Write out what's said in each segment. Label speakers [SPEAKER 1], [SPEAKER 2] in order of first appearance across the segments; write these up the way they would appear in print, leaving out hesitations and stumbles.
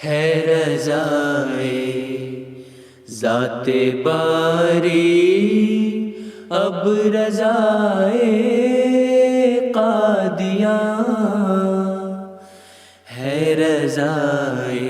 [SPEAKER 1] ہے رضائے ذات باری، اب رضائے قادیاں ہے رضائے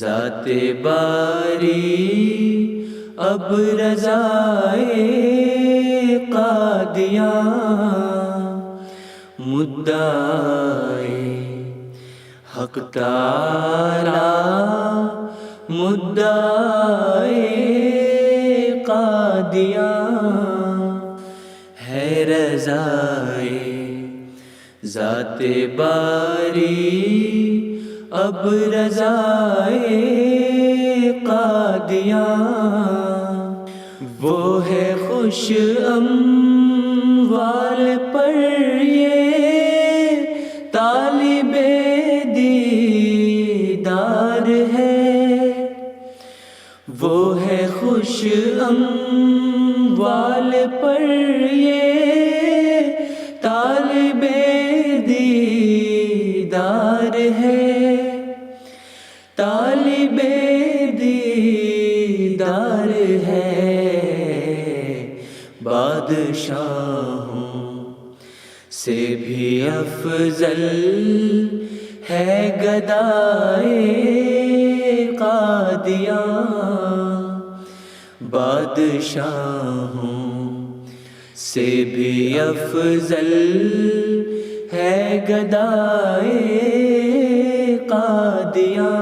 [SPEAKER 1] ذات باری، اب رضائے قادیاں مدعائے حق تعالی، مدعائے قادیاں ہے رضائے ذات باری، اب رضائے قادیاں وہ ہے خوش اموال پر یہ طالب دیدار ہے، وہ ہے خوش اموال پر یہ طالب دیدار ہے، طالب دیدار ہے، بادشاہوں سے بھی افضل ہے گدائے قادیاں، بادشاہوں سے بھی افضل ہے گدائے قادیاں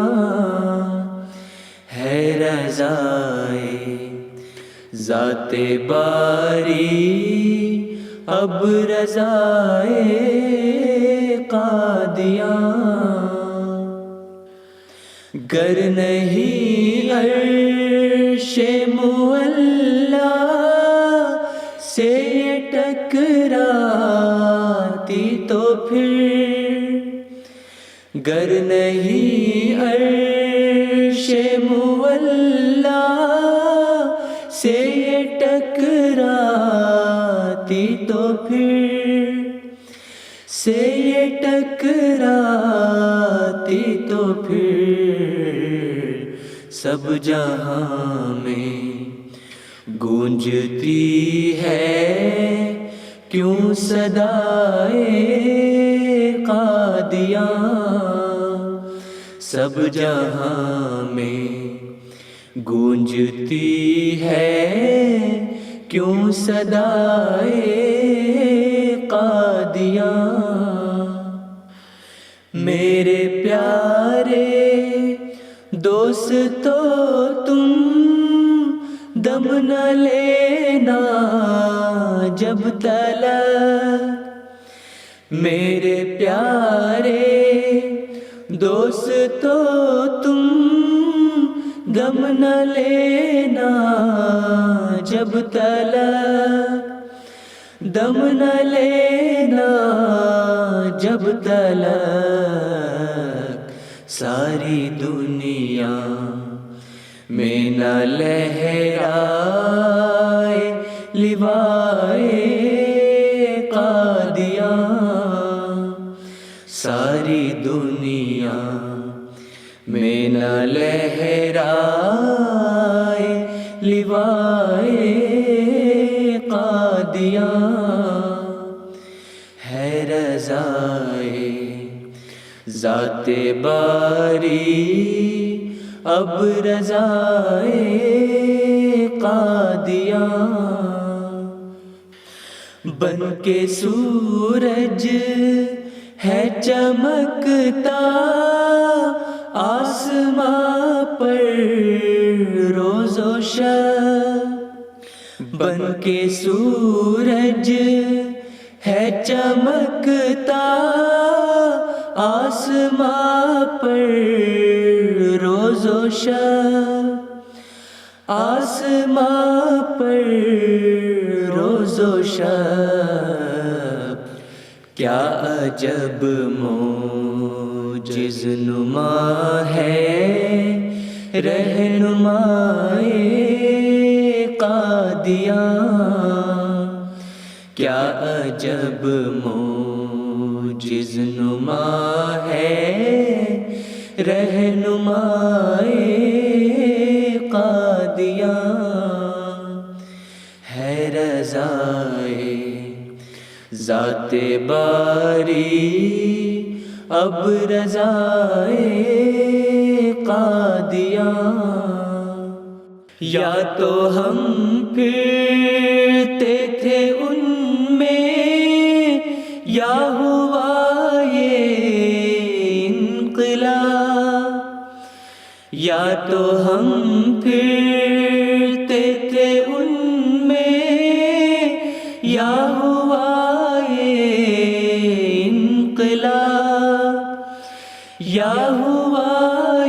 [SPEAKER 1] ہے رضائے ذات باری، اب رضائے قادیاں گر نہیں عرش معلا سے یہ ٹکراتی تو پھر، گر نہیں عرش معلا سے یہ ٹکراتی تو پھر، سے یہ ٹکراتی تو پھر سب جہاں میں گونجتی ہے کیوں صدائے قادیاں، سب جہاں میں گونجتی ہے کیوں صدائے قادیاں، میرے پیارے دوستو تم دم نہ لینا جب تلک، میرے پیارے دوستو تم دم نہ لینا جب تلک، دم نہ لینا جب تلک، ساری دنیا میں نہ لہرائے لوائے قادیاں، ساری دنیا میں نہ لہرائے لوائے قادیاں ہے رضائے ذات باری، اب رضائے قادیاں بن کے سورج ہے چمکتا آسماں پر روز و شب، بن کے سورج ہے چمکتا آسماں پر روز و شب، آسماں پر روز و شب، کیا عجب موجز نما ہے رہنمائے قادیاں، کیا عجب موجز نما ہے رہنمائے قادیاں، ہے رضائے ذات باری اب رضائے قادیاں۔ یا تو ہم پھرتے تھے ان میں، یا ہوا یہ انقلاب۔ یا تو ہم پھرتے تھے ان میں، یا ہوا یہ انقلاب، یا ہوا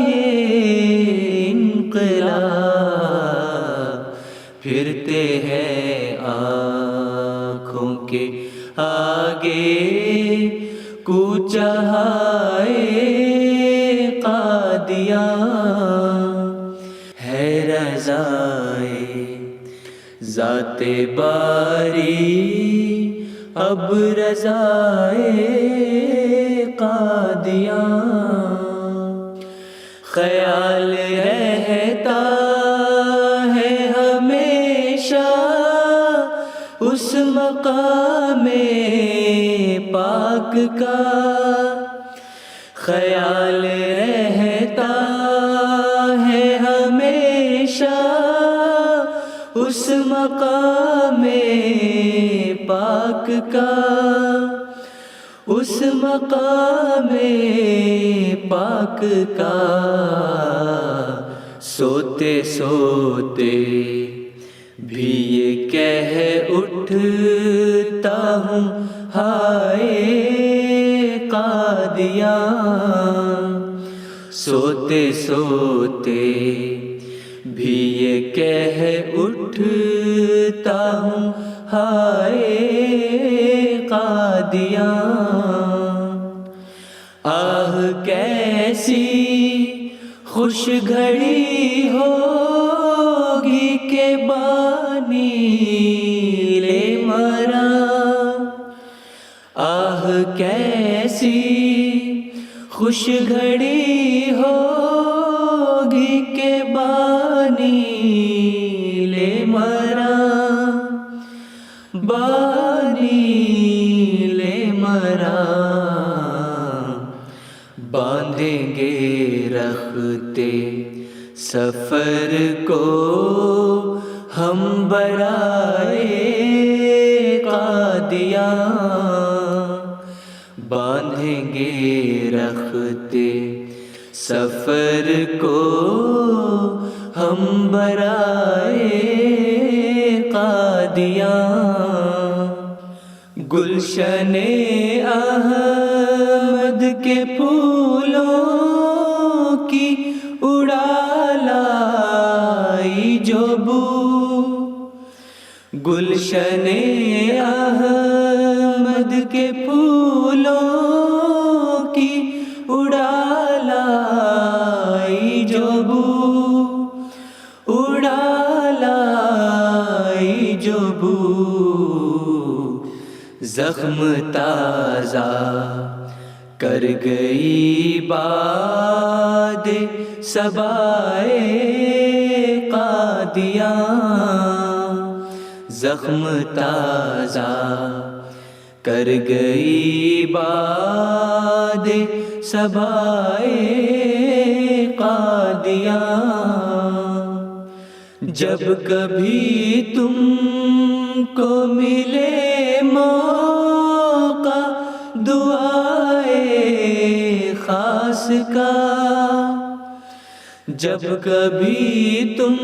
[SPEAKER 1] یہ انقلاب۔ پھرتے ہیں آنکھوں کے آگے کوچہ ہائے قادیاں، ہے رضائے ذات باری اب رضائے قادیاں۔ خیال رہتا ہے ہمیشہ اس مقام پاک کا، خیال رہتا ہے ہمیشہ اس مقام پاک کا، اس مقام پاک کا۔ سوتے سوتے بھی یہ کہہ اٹھتا ہوں ہائے قادیاں، سوتے سوتے بھی یہ کہہ اٹھتا ہوں ہائے قادیاں۔ آہ کیسی خوش گھڑی ہوگی کہ بانی لے مرا، آہ کیسی خوش گھڑی ہوگی کہ بانی لے مرا، بانی لے مرا۔ باندھیں گے رختے سفر کو ہم برائے قادیاں، باندھیں گے رختے سفر کو ہم برائے قادیاں۔ گلشن احمد کے پھولوں کی اڑا لائی جو بو، گلشن احمد کے پھولوں کی اڑا لائی جو بو، اڑا لائی جو بو۔ زخم تازہ کر گئی باد صبائے قادیاں، زخم تازہ کر گئی باد صبائے قادیاں۔ جب کبھی تم کو ملے موقع دعائے خاص کا، جب کبھی تم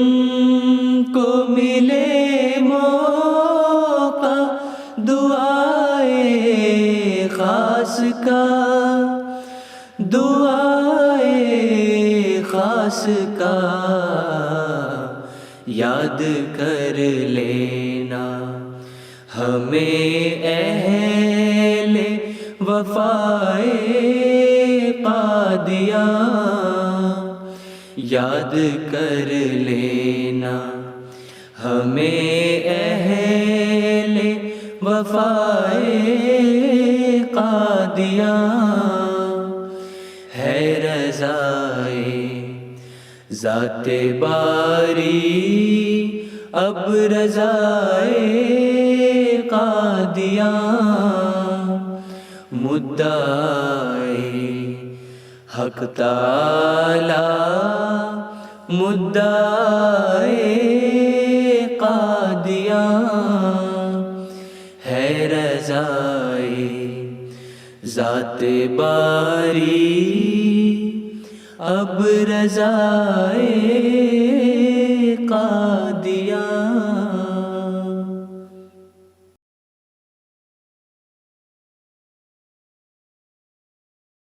[SPEAKER 1] کو ملے موقع دعائے خاص کا، دعائے خاص کا، یاد کر لینا ہمیں اہل وفائے قادیاں، یاد کر لینا ہمیں اہل وفائے قادیاں، ہے رضا رضائے ذات باری اب رضائے قادیاں مدعائے حق تعالی مدعائے قادیاں ہے رضائے ذات باری اب رضائے